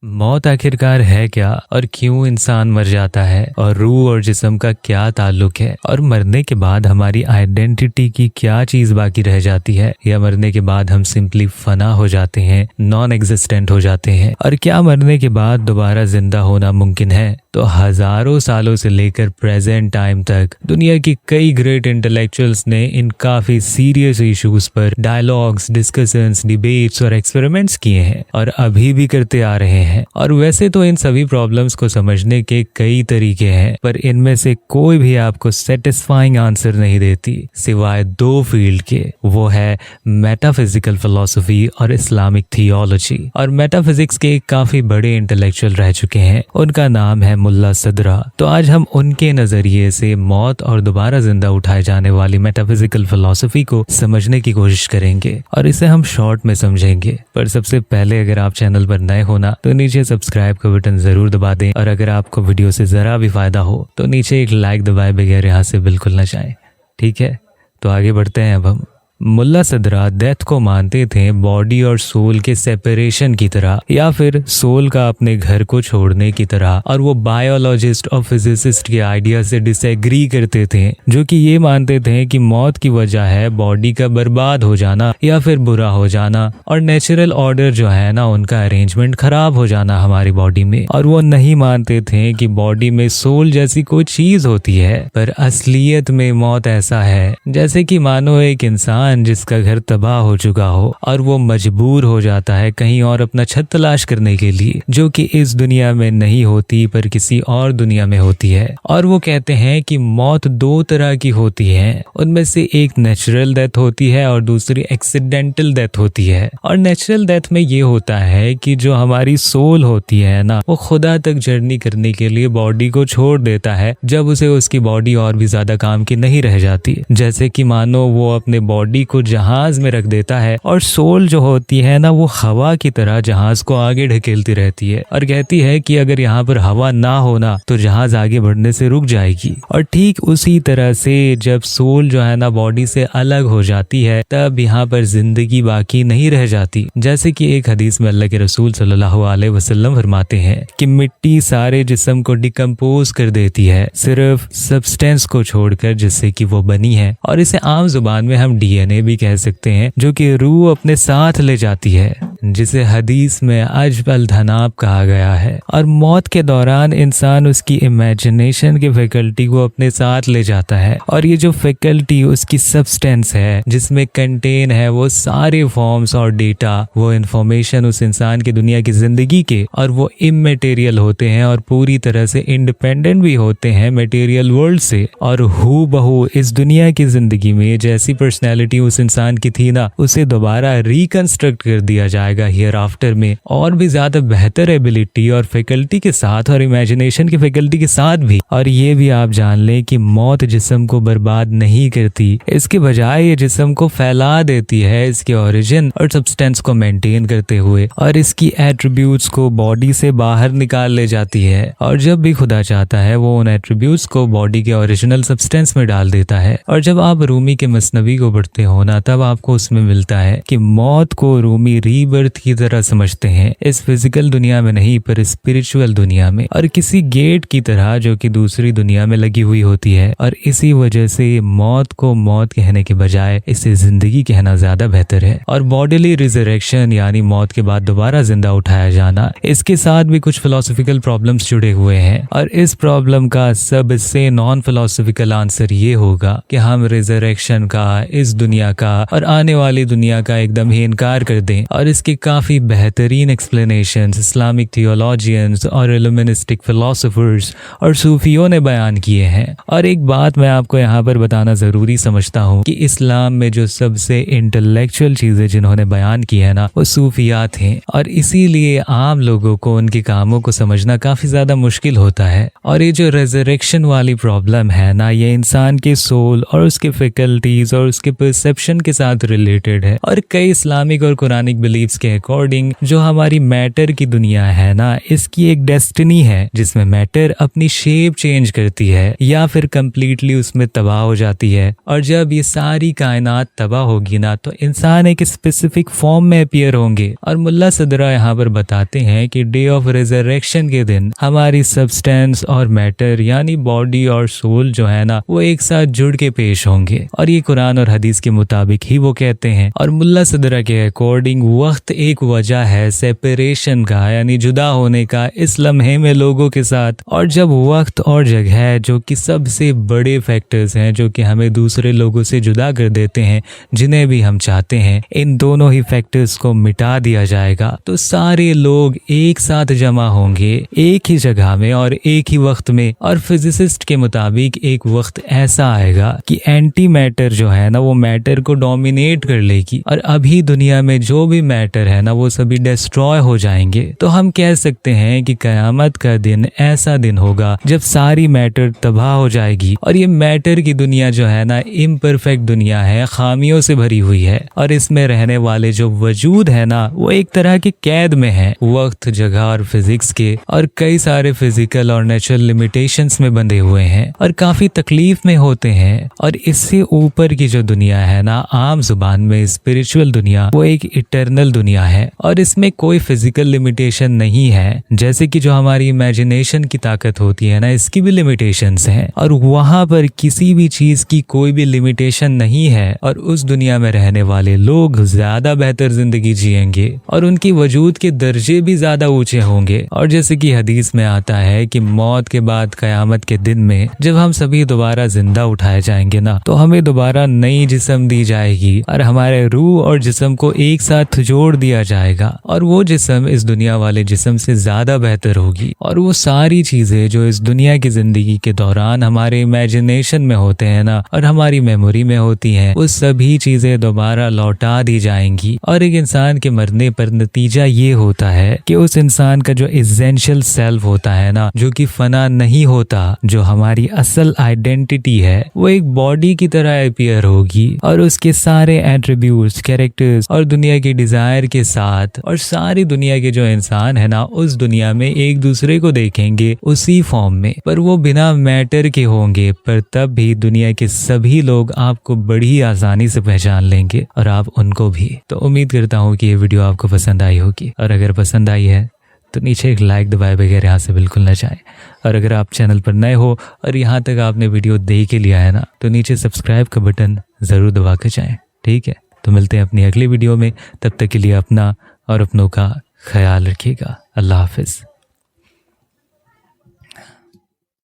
मौत आखिरकार है क्या और क्यों इंसान मर जाता है और रूह और जिस्म का क्या ताल्लुक है और मरने के बाद हमारी आइडेंटिटी की क्या चीज बाकी रह जाती है या मरने के बाद हम सिंपली फना हो जाते हैं, नॉन एग्जिस्टेंट हो जाते हैं और क्या मरने के बाद दोबारा जिंदा होना मुमकिन है। तो हजारों सालों से लेकर प्रेजेंट टाइम तक दुनिया की कई ग्रेट इंटेलेक्चुअल्स ने इन काफी सीरियस इश्यूज पर डायलॉग्स, डिस्कशंस, डिबेट्स और एक्सपेरिमेंट्स किए हैं और अभी भी करते आ रहे हैं। और वैसे तो इन सभी प्रॉब्लम्स को समझने के कई तरीके हैं, पर इनमें से कोई भी आपको सेटिस्फाइंग आंसर नहीं देती सिवाय दो फील्ड के, वो है मेटाफिजिकल फिलॉसफी और इस्लामिक थियोलॉजी। और मेटाफिजिक्स के काफी बड़े इंटेलेक्चुअल रह चुके हैं, उनका नाम है मुल्ला सदरा। तो आज हम उनके नजरिए से मौत और दोबारा जिंदा उठाए जाने वाली मेटाफिजिकल फिलॉसफी को समझने की कोशिश करेंगे और इसे हम शॉर्ट में समझेंगे। पर सबसे पहले अगर आप चैनल पर नए होना तो नीचे सब्सक्राइब का बटन जरूर दबा दें और अगर आपको वीडियो से जरा भी फायदा हो तो नीचे एक लाइक दबाए बगैर यहाँ से बिल्कुल न जाएं। ठीक है, तो आगे बढ़ते हैं। अब हम मुल्ला सदरा डेथ को मानते थे बॉडी और सोल के सेपरेशन की तरह या फिर सोल का अपने घर को छोड़ने की तरह, और वो बायोलॉजिस्ट और फिजिसिस्ट के आइडिया से डिसएग्री करते थे जो कि ये मानते थे कि मौत की वजह है बॉडी का बर्बाद हो जाना या फिर बुरा हो जाना और नेचुरल ऑर्डर जो है ना उनका अरेंजमेंट खराब हो जाना हमारी बॉडी में। और वो नहीं मानते थे कि बॉडी में सोल जैसी कोई चीज होती है। पर असलियत में मौत ऐसा है जैसे कि मानो एक इंसान जिसका घर तबाह हो चुका हो और वो मजबूर हो जाता है कहीं और अपना छत तलाश करने के लिए, जो कि इस दुनिया में नहीं होती पर किसी और दुनिया में होती है। और वो कहते हैं कि मौत दो तरह की होती है, उनमें से एक नेचुरल डेथ होती है और दूसरी एक्सीडेंटल डेथ होती है। और नेचुरल डेथ में ये होता है कि जो हमारी सोल होती है ना, वो खुदा तक जर्नी करने के लिए बॉडी को छोड़ देता है जब उसे उसकी बॉडी और भी ज्यादा काम की नहीं रह जाती। जैसे कि मानो वो अपने बॉडी को जहाज में रख देता है और सोल जो होती है ना वो हवा की तरह जहाज को आगे ढकेलती रहती है और कहती है कि अगर यहाँ पर हवा ना होना तो जहाज आगे बढ़ने से रुक जाएगी। और ठीक उसी तरह से जब सोल जो है ना बॉडी से अलग हो जाती है तब यहाँ पर जिंदगी बाकी नहीं रह जाती। जैसे कि एक हदीस में अल्लाह के रसूल सल्लल्लाहु अलैहि वसल्लम फरमाते हैं कि मिट्टी सारे जिस्म को डिकम्पोज कर देती है सिर्फ सब्सटेंस को छोड़कर जिससे कि वो बनी है। और इसे आम जुबान में हम डीएनए भी कह सकते हैं, जो कि रूह अपने साथ ले जाती है, जिसे हदीस में अजबल धनाब कहा गया है। और मौत के दौरान इंसान उसकी इमेजिनेशन की फैकल्टी को अपने साथ ले जाता है और ये जो फैकल्टी उसकी सब्सटेंस है जिसमें कंटेन है वो सारे फॉर्म्स और डेटा, वो इंफॉर्मेशन उस इंसान की दुनिया की जिंदगी के, और वो इमटेरियल होते हैं और पूरी तरह से इंडिपेंडेंट भी होते हैं मटेरियल वर्ल्ड से। और हू बहू इस दुनिया की जिंदगी में जैसी पर्सनैलिटी उस इंसान की थी ना, उसे दोबारा रिकंस्ट्रक्ट कर दिया जाएगा हियर आफ्टर में और भी ज्यादा बेहतर एबिलिटी और फैकल्टी के साथ और इमेजिनेशन की फैकल्टी के साथ भी। और ये भी आप जान लें कि मौत जिस्म को बर्बाद नहीं करती, इसके बजाय ये जिस्म को फैला देती है इसके ओरिजिन और सब्सटेंस को मेंटेन करते हुए, और इसकी एट्रीब्यूट्स को बॉडी से बाहर निकाल ले जाती है। और जब भी खुदा चाहता है वो उन एट्रीब्यूट्स को बॉडी के ओरिजिनल सब्सटेंस में डाल देता है। और जब आप रूमी के मसनवी को पढ़ते हो ना, तब आपको उसमें मिलता है कि मौत को रूमी रीबर्थ की तरह समझते हैं, इस फिजिकल दुनिया में नहीं पर स्पिरिचुअल दुनिया में, और किसी गेट की तरह जो कि दूसरी दुनिया में लगी हुई होती है। और इसी वजह से मौत को मौत कहने के बजाय इसे जिंदगी कहना ज्यादा बेहतर है। और बॉडीली रिजरेक्शन यानी मौत के बाद दोबारा जिंदा उठाया जाना, इसके साथ भी कुछ फिलोसॉफिकल प्रॉब्लम्स जुड़े हुए हैं। और इस प्रॉब्लम का सबसे नॉन फिलोसॉफिकल आंसर ये होगा कि हम रिजरेक्शन का, इस दुनिया का और आने वाली दुनिया का एकदम ही इनकार कर दें। और इसके काफी बेहतरीन एक्सप्लेनेशंस इस्लामिक थियोलॉजियंस और इल्यूमिनिस्टिक फिलोसोफर्स और सूफियों ने बयान किए हैं। और एक बात मैं आपको यहाँ पर बताना जरूरी समझता हूँ कि इस्लाम में जो सबसे इंटेलेक्चुअल चीजें जिन्होंने बयान की है ना, वो सूफियात हैं। और इसीलिए आम लोगों को उनके कामों को समझना काफी ज्यादा मुश्किल होता है। और ये जो रेजरेक्शन वाली प्रॉब्लम है ना, ये इंसान के सोल और उसके फैकल्टीज और उसके परसेप्शन के साथ रिलेटेड है। और कई इस्लामिक और कुरानिक बिलीव्स के अकॉर्डिंग जो हमारी मैटर की दुनिया है ना, इसकी एक डेस्टिनी है जिसमें मैटर अपनी शेप चेंज करती है या फिर कंप्लीटली उसमें तबाह हो जाती है। और जब ये सारी कायनात तबाह होगी ना, तो इंसान एक स्पेसिफिक फॉर्म में अपीयर होंगे। और मुल्ला सदरा यहाँ पर बताते हैं कि डे ऑफ रिजरेक्शन के दिन हमारी सब्सटेंस और मैटर यानी बॉडी और सोल जो है ना, वो एक साथ जुड़ के पेश होंगे। और ये कुरान और हदीस के मुताबिक ही वो कहते हैं। और मुल्ला सदरा के अकॉर्डिंग वक्त एक वजह है सेपरेशन का, यानी जुदा होने का इस लम्हे में लोगों के साथ। और जब वक्त और जगह जो कि सबसे बड़े फैक्टर्स हैं जो कि हमें दूसरे लोगों से जुदा कर देते हैं, जिन्हें भी हम चाहते हैं, इन दोनों ही फैक्टर्स को मिटा दिया जाएगा, तो सारे लोग एक साथ जमा होंगे एक ही जगह में और एक ही वक्त में। और फिजिसिस्ट के मुताबिक एक वक्त ऐसा आएगा कि एंटी मैटर जो है ना, वो मैटर को डोमिनेट कर लेगी और अभी दुनिया में जो भी मैटर है ना, वो सभी डिस्ट्रॉय हो जाएंगे। तो हम कह सकते हैं कि कयामत का दिन ऐसा दिन होगा जब सारी मैटर तबाह हो जाएगी। और ये मैटर की दुनिया जो है ना, इम्परफेक्ट दुनिया है, खामियों से भरी हुई है। और इसमें रहने वाले जो वजूद है ना, वो एक तरह की कैद में है, वक्त, जगह और फिजिक्स के और कई सारे फिजिकल और नेचुरल लिमिटेशंस में बंधे हुए हैं और काफी तकलीफ में होते हैं। और इससे ऊपर की जो दुनिया है ना, आम जुबान में स्पिरिचुअल दुनिया, वो एक इटर्नल दुनिया है और इसमें कोई फिजिकल लिमिटेशन नहीं है। जैसे कि जो हमारी इमेजिनेशन की ताकत होती है ना, इसकी भी लिमिटेशंस हैं। और वहां पर किसी भी चीज की कोई भी लिमिटेशन नहीं है और उस दुनिया में रहने वाले लोग ज्यादा बेहतर जिंदगी जिएंगे और उनकी वजूद के दर्जे भी ज्यादा ऊंचे होंगे। और जैसे कि हदीस में आता है कि मौत के बाद कयामत के दिन में जब हम सभी दोबारा जिंदा उठाए जाएंगे ना, तो हमें दोबारा नई जिस्म दी जाएगी और हमारे रूह और जिस्म को एक साथ जोड़ दिया जाएगा। और वो जिस्म इस दुनिया वाले जिस्म से ज्यादा बेहतर होगी। और वो सारी चीजें जो इस दुनिया की जिंदगी के दौरान हमारे इमेजिनेशन में होते हैं ना और हमारी मेमोरी में होती हैं, वो सभी चीजें दोबारा लौटा दी जाएंगी। और एक इंसान के मरने पर नतीजा ये होता है कि उस इंसान का जो एसेंशियल सेल्फ होता है ना, जो कि फना नहीं होता, जो हमारी असल आइडेंटिटी है, वो एक बॉडी की तरह अपीयर होगी और उसके सारे एट्रीब्यूट्स, कैरेक्टर्स और दुनिया की डिजायर के साथ। और सारी दुनिया के जो इंसान है ना, उस दुनिया में एक दूसरे को देखेंगे उसी फॉर्म में, पर वो बिना मैटर के होंगे। पर तब भी दुनिया के सभी लोग आपको बड़ी आसानी से पहचान लेंगे और आप उनको भी। तो उम्मीद करता हूँ कि ये वीडियो आपको पसंद आई होगी और अगर पसंद आई है तो नीचे एक लाइक दबाए बगैर यहाँ से बिल्कुल न जाएं। और अगर आप चैनल पर नए हो और यहाँ तक आपने वीडियो देख के लिया है ना, तो नीचे सब्सक्राइब का बटन ज़रूर दबा के जाएं। ठीक है, तो मिलते हैं अपनी अगली वीडियो में। तब तक के लिए अपना और अपनों का ख्याल रखिएगा। अल्लाह हाफिज़।